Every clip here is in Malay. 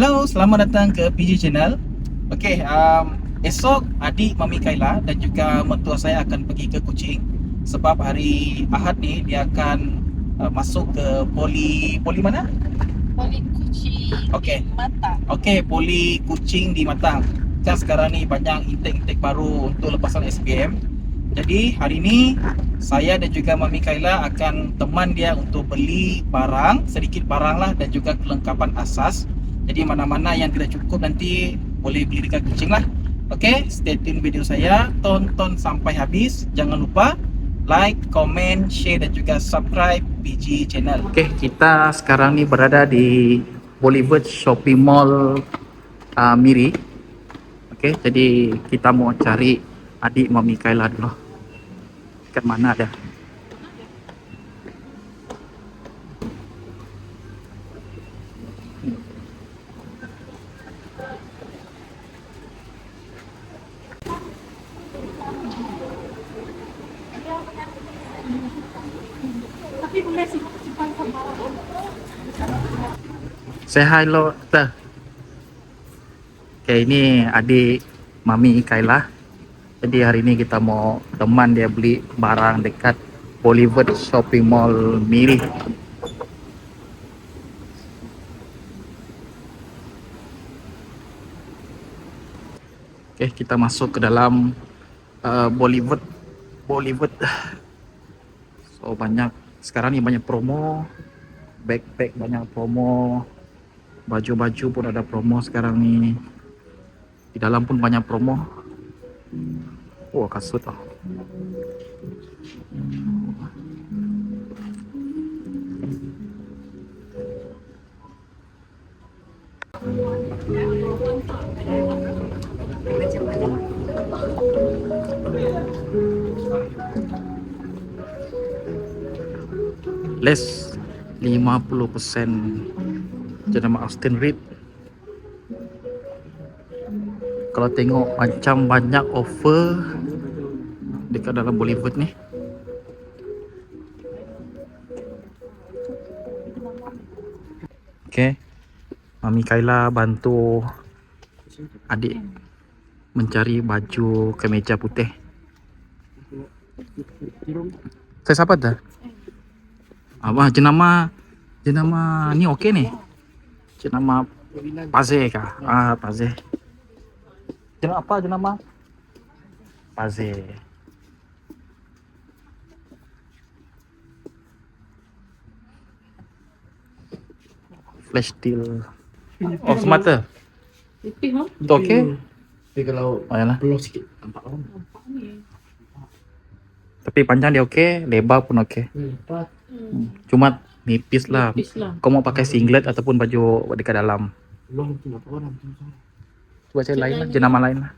Hello, selamat datang ke PJ Channel. Okey, esok adik Mami Kaila dan juga mentua saya akan pergi ke Kuching sebab hari Ahad ni dia akan masuk ke poli mana? Poli Kuching Okey. di Matang. Okey, poli Kuching di Matang. Kan sekarang ni banyak intake baru untuk lepasan SPM. Jadi hari ni saya dan juga Mami Kaila akan teman dia untuk beli barang, sedikit barang lah, dan juga kelengkapan asas. Jadi mana-mana yang tidak cukup nanti boleh beli dekat Kuching lah. Okey, stay tune video saya, tonton sampai habis. Jangan lupa like, komen, share dan juga subscribe PG Channel. Okey, kita sekarang ni berada di Bollywood Shopping Mall Miri. Okey, jadi kita mau cari adik Mami Kaila dulu. Kat mana ada? Tapi boleh simpan sama. Say hi lo, teh. Okay, ini adik Mami Kaila. Jadi hari ini kita mau teman dia beli barang dekat Bollywood Shopping Mall Miri. Okay, kita masuk ke dalam Bollywood. So banyak sekarang ni banyak promo, backpack banyak promo, baju-baju pun ada promo sekarang ni. Di dalam pun banyak promo. Wah, kasut oh. Less 50% jenama Austin Reed. Kalau tengok macam banyak offer dekat dalam Bollywood ni. Okay, Mami Kaila bantu adik mencari baju kemeja putih. Saya siapa dah? Apa jenama ni okey ni? Jenama Paze kah? Paze. Jenama apa jenama? Paze. Flash deal. Oh, semata. Tipis ha? Itu okey? Tapi kalau Yalah. belum sikit nampak orang. Nampak ni. Tapi panjang dia okey, lebar pun okey. Empat. Cuma nipis lah. Tipis lah. Kau mau pakai singlet ataupun baju dekat dalam. Belum tu nampak orang. Cuba cari lain lah, jenama lain lah.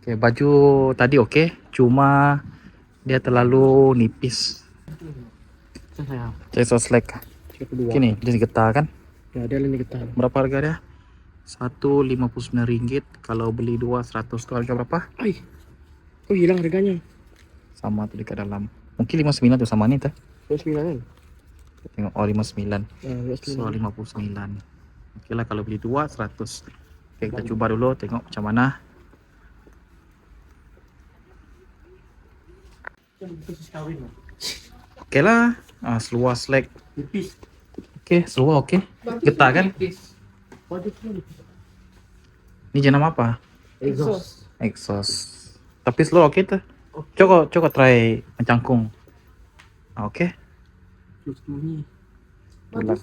Okay, baju tadi okey, cuma dia terlalu nipis. Saya. Cari slack. 32. Okay ni, dia getah kan? Ya, dia lain getah. Berapa harga dia? RM1.59. Kalau beli 2 100 tu harga berapa? Ai. Kau hilang harganya. Sama tu dekat dalam. Mungkin 59 tu sama ni tak? 29 kan? Tengok, oh 59. Ya, So 59. Okey lah, kalau beli 2 100. Okay, kita cuba dulu tengok macam mana. Okey lah. Seluar slack. Tipis. Okey, seluar okey. Getah kan? Baju tu tipis. Ni jenama apa? Exhaust. Exhaust. Tapi seluar okey tu. Coba try mencangkung. Okey. Terus ni. Itulah.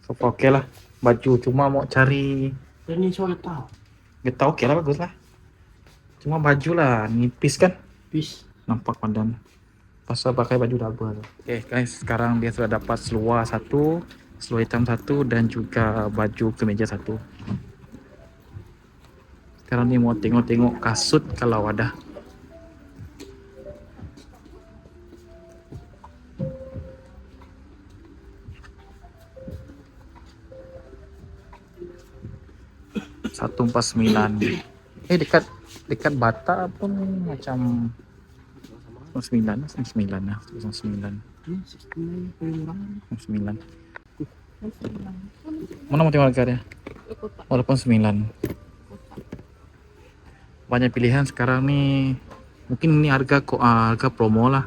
So far okey lah. Baju cuma mau cari Dan ni soal getah. getah okey lah, bagus lah. Cuma baju lah nipis kan? Tipis. Nampak badan. Pasal pakai baju double. Okay guys, sekarang dia sudah dapat seluar satu, seluar hitam satu dan juga baju kemeja satu. Sekarang ni mau tengok-tengok kasut kalau ada. $149. Dekat Bata pun macam 9 lah, 9 lah, 9. Ni 69 paling murah. 9. Mana mau tengok harga dia? Kotak. Walaupun 9. Banyak pilihan sekarang nih. Mungkin ini harga promo lah.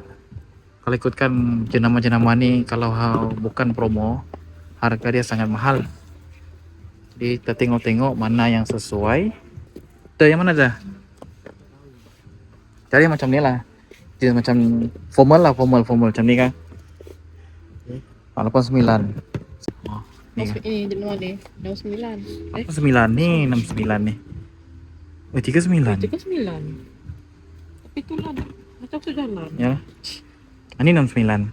Kalau ikutkan jenama-jenama nih, kalau bukan promo, harga dia sangat mahal. Jadi kita tengok-tengok mana yang sesuai. Tuh yang mana dah? Cari macam ni lah. Dia macam formal lah, formal macam ni kan. Walaupun 9. Oh, ni kan. Ini jenuh ni. 69. 9 ni, 69 ni. Oh, 39. 39. Tapi itulah macam sejalan. Ya. Ini 69.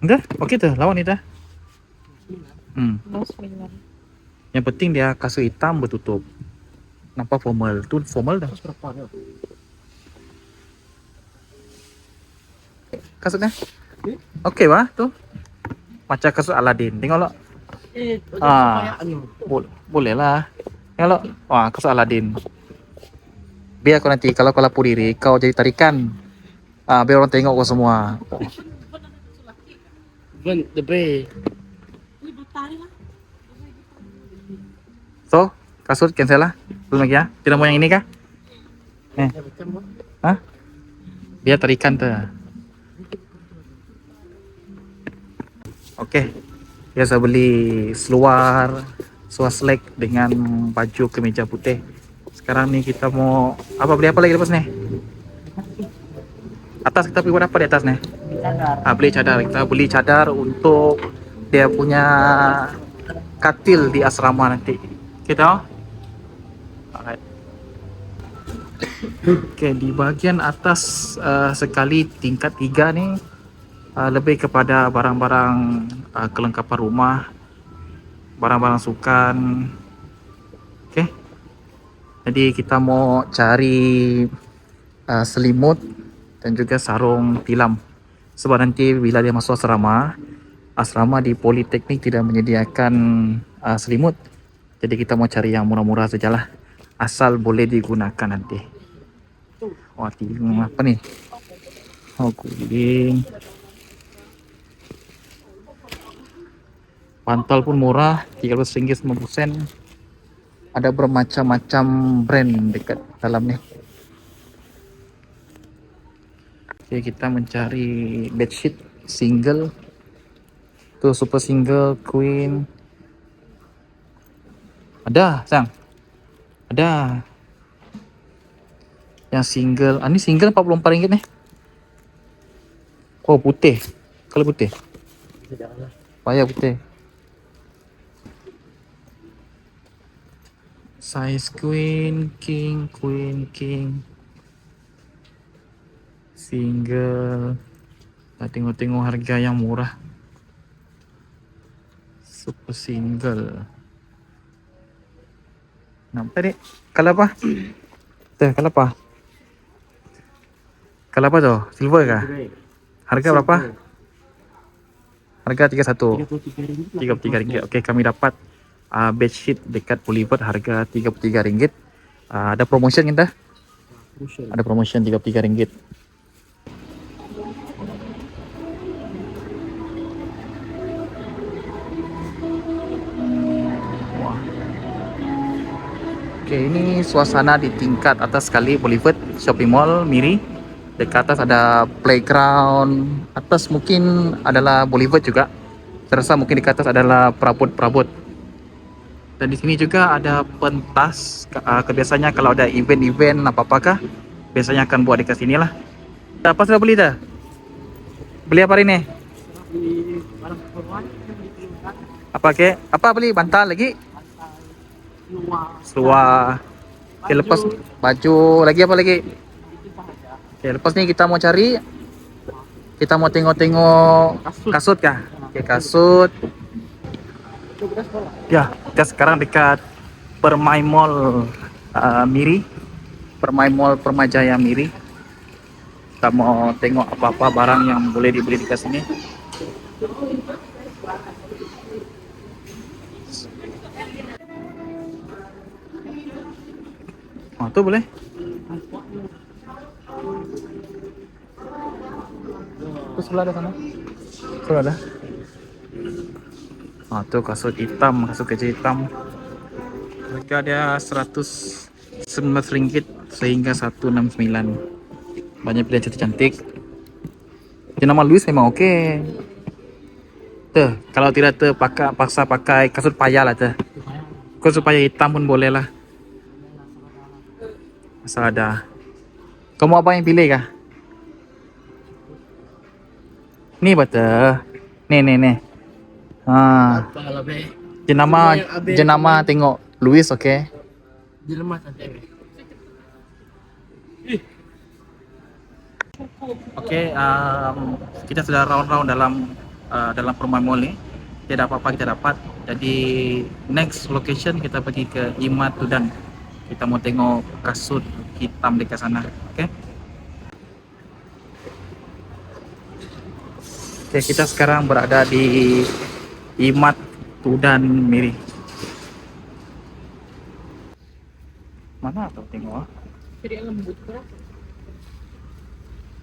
Enggak? Okey tu, lawan ni dah. 69. Yang penting dia kasut hitam bertutup. Nampak formal. Tu formal dah. Terus berapa dia? Kasutnya. Okey bah tu. Macam kasut Aladdin. Tengok lo. Boleh lah. Tengok lo. Wah, kasut Aladdin. Biar kau nanti kalau kau lapor diri, kau jadi tarikan. Biar orang tengok kau semua. The Bray. Ini batari lah. So, kasut cancel lah. Belum lagi ya. Tidak mau yang ini kah? Hah? Biar tarikan tu. Okey. Biasa beli seluar slack dengan baju kemeja putih. Sekarang ni kita mau beli apa lagi lepas ni? Atas kita pergi buat apa di atas ni? Beli cadar. Kita beli cadar untuk dia punya katil di asrama nanti. Kita alright. Okay, di bahagian atas sekali tingkat 3 ni lebih kepada barang-barang kelengkapan rumah, barang-barang sukan. Okay. Jadi kita mau cari selimut dan juga sarung tilam. Sebab nanti bila dia masuk asrama di Politeknik tidak menyediakan selimut. Jadi kita mau cari yang murah-murah sajalah. Asal boleh digunakan nanti. Wah, tiling apa ni? Oh, guling. Bantal pun murah, RM13.50. Ada bermacam-macam brand dekat dalam ni. Okay, kita mencari bedsheet single. Tu super single, queen. Ada, sang. Ada. Yang single. Ini single RM44 ni. Oh, putih. Kalau putih. Payah putih. Size queen, king, single. Kita tengok-tengok harga yang murah. Super single. Nampak dek? Kalau apa? Tuh, kalau apa? Kalau apa tu? Silver kah? Harga berapa? Harga 31. RM33. Okey, kami dapat bedsheet dekat Boulevard harga RM33. Ada promotion kita? Ada promotion RM33. Wah. Okey, ini suasana di tingkat atas sekali Boulevard Shopping Mall Miri. Dekat atas ada playground. Atas mungkin adalah Boulevard juga. Saya rasa mungkin di atas adalah perabot-perabot. Dan di sini juga ada pentas. Kebiasaannya kalau ada event-event apa-apakah, biasanya akan buat dekat sini lah. Apa sudah beli dah? Beli apa hari ni? Apa ke? Apa beli? Bantal lagi? Seluar. Okay, lepas baju lagi apa lagi? Okay, lepas ni kita mau cari. Kita mau tengok-tengok kasut kah? Okay, kasut. Ya, kita sekarang dekat Permai Mall Miri. Permai Mall Permajaya Miri. Kita mau tengok apa-apa barang yang boleh dibeli dekat sini. Oh, tu boleh. Tu sebelah ada sana. Sebelah ada. Tuh kasut hitam, kasut kerja hitam. Harga dia Rp119 sehingga 169. Banyak pilihan cantik-cantik. Jenama Louis memang okey. Tuh, kalau tidak paksa pakai kasut payah lah tuh. Kasut payah hitam pun boleh lah. Asal ada. Kamu apa yang pilih kah? Ni betul. Nih. Apa lah be? Jenama tengok Louis okey. Jelema santai be. Okey, kita sudah round-round dalam perumahan mall ni. Tidak apa-apa kita dapat. Jadi next location kita pergi ke Imat Tudan. Kita mau tengok kasut hitam dekat sana. Okey. Okey, kita sekarang berada di Imat Tudan Miri. Mana tu tengok ah? Jadi yang lembut kah?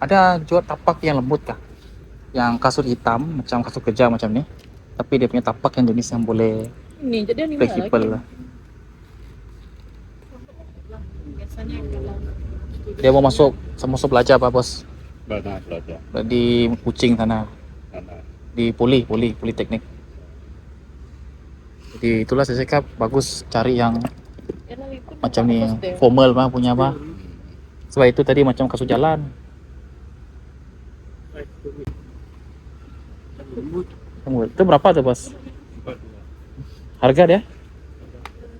Ada jual tapak yang lembut kah? Yang kasut hitam macam kasut kerja macam ni. Tapi dia punya tapak yang jenis yang boleh Ini jadi yang fleksibel lah. Biasanya kalau Dia mau masuk belajar apa bos? Belajar belajar. Di Kuching sana, Mana? di Politeknik. Jadi itulah saya cakap bagus cari yang macam ni formal mah punya apa. Sebab itu tadi macam kasut jalan. Itu berapa tuh bos? Harga dia?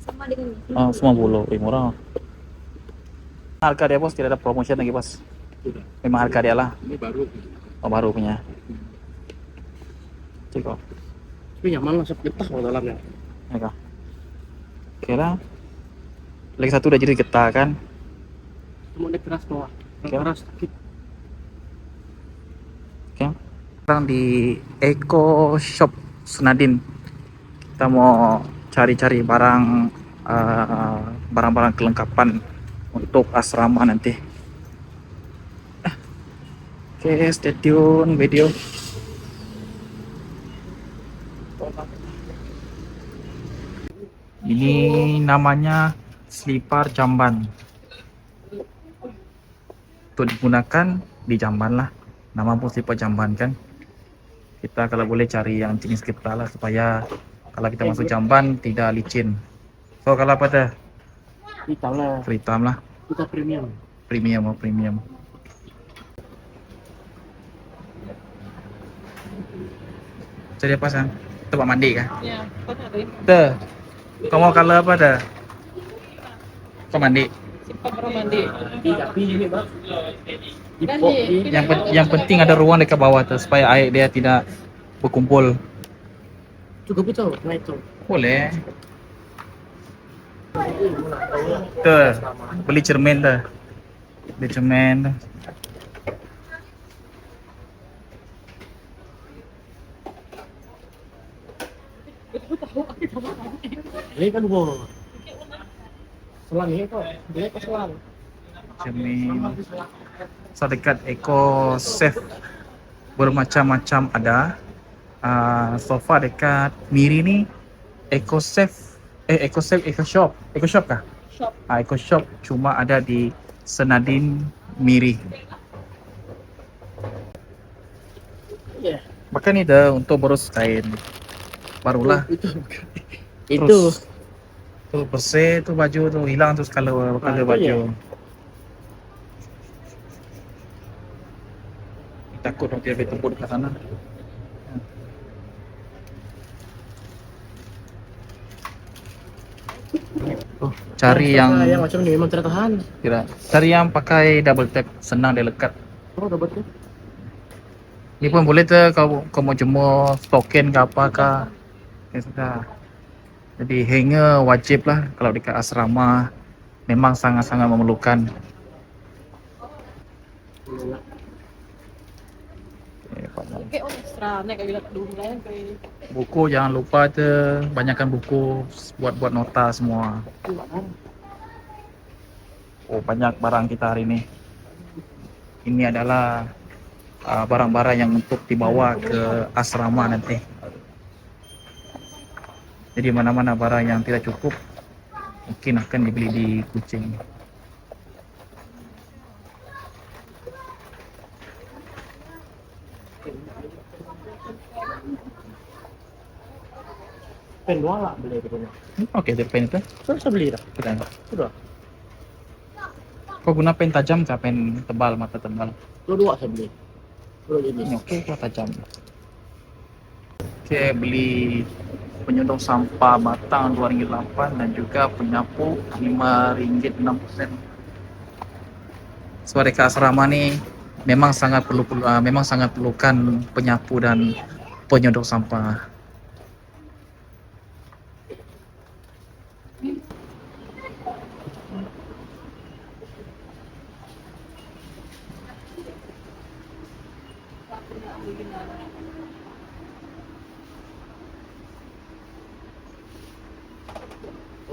sama dengan Oh, semua bulu, murah. Harga dia bos, tidak ada promotion lagi bos. Memang harga dia lah. Ini baru. Oh, baru punya. Cik kok. Tapi nyaman lah, getah kalau dalamnya. Ya kah? Oke lah. Lagi satu udah jadi getah kan? Cuma dia keras bawah. Oke. Keras sakit. Oke. Sekarang di Eco Shop Senadin. Kita mau cari-cari barang-barang kelengkapan untuk asrama nanti. Oke, stay tune video. Ini namanya selipar jamban. Untuk digunakan di jamban lah. Nama pun selipar jamban kan. Kita kalau boleh cari yang jenis kita lah supaya kalau kita masuk jamban tidak licin. So kalau apa dah? Hitam lah. Hitam lah. Kita premium. Premium. Jadi apa sang? Tempat mandi kah? ya, banyak deh. Tuh. Kau mau color apa dah? Kau mandi. Simpan orang mandi. Tapi ini bang. Dan Ipok di- ni. Yang penting ada ruang dekat bawah tu supaya air dia tidak berkumpul. Cukup itu, naik tu. Boleh. Tuh, beli cermin tu. Beli cermin tu. Ini kan gua. Selang ini kok. Dia kok selang. Cermin. So dekat Eco Safe bermacam-macam ada. Sofa dekat Miri ni Eco Safe Eco Shop kah? shop. Eco Shop cuma ada di Senadin Miri. Ya. Bahkan ni dah untuk berus kain. Barulah. Itu. Terus, tu bersih tu baju tu hilang tu color itu baju. ya. Takut nanti ada tumpuk dekat sana. Cari yang macam ni memang tidak tahan. tidak. Cari yang pakai double tap, senang dia lekat. Oh, dapat tu. Ni pun boleh tu kau mau jemur token ke apa ke. Ya sudah. Jadi hanger wajib lah kalau dekat asrama, memang sangat-sangat memerlukan. Oke, on extra. Naik kayak bilang dulu lah kayak. Buku jangan lupa tu, banyakkan buku buat nota semua. Oh, banyak barang kita hari ini. Ini adalah barang-barang yang untuk dibawa ke asrama nanti. Jadi mana-mana barang yang tidak cukup mungkin akan dibeli di Kuching. Pen doang lah beli itu punya. Oke, okay, pen itu. Terus saya beli dah. Sudah. Sudah. Kau guna pen tajam kah pen tebal, mata tebal? Dua-dua saya beli. Dua jenis. Oke, kau tajam. Oke, beli penyedot sampah batang Rp2.8 dan juga penyapu Rp5.6. Sebagai ke asrama nih memang sangat perlukan penyapu dan penyedot sampah.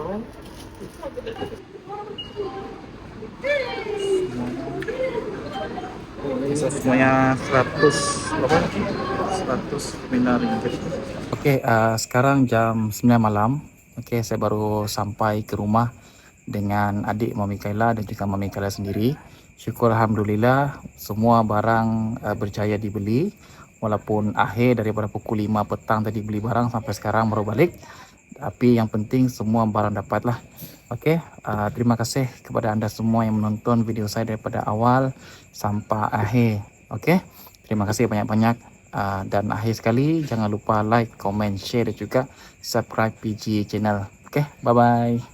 Oh. Semuanya 100 berapa? Rp109. Oke, sekarang jam 9 malam. Oke, saya baru sampai ke rumah dengan adik Mami Kaila dan juga Mami Kaila sendiri. Syukur alhamdulillah semua barang berjaya dibeli. Walaupun akhir daripada pukul 5 petang tadi beli barang sampai sekarang baru balik. Tapi yang penting semua barang dapatlah. Oke, terima kasih kepada anda semua yang menonton video saya daripada awal sampai akhir. Oke, terima kasih banyak-banyak. Dan akhir sekali jangan lupa like, comment, share dan juga subscribe PG channel. Oke, bye bye.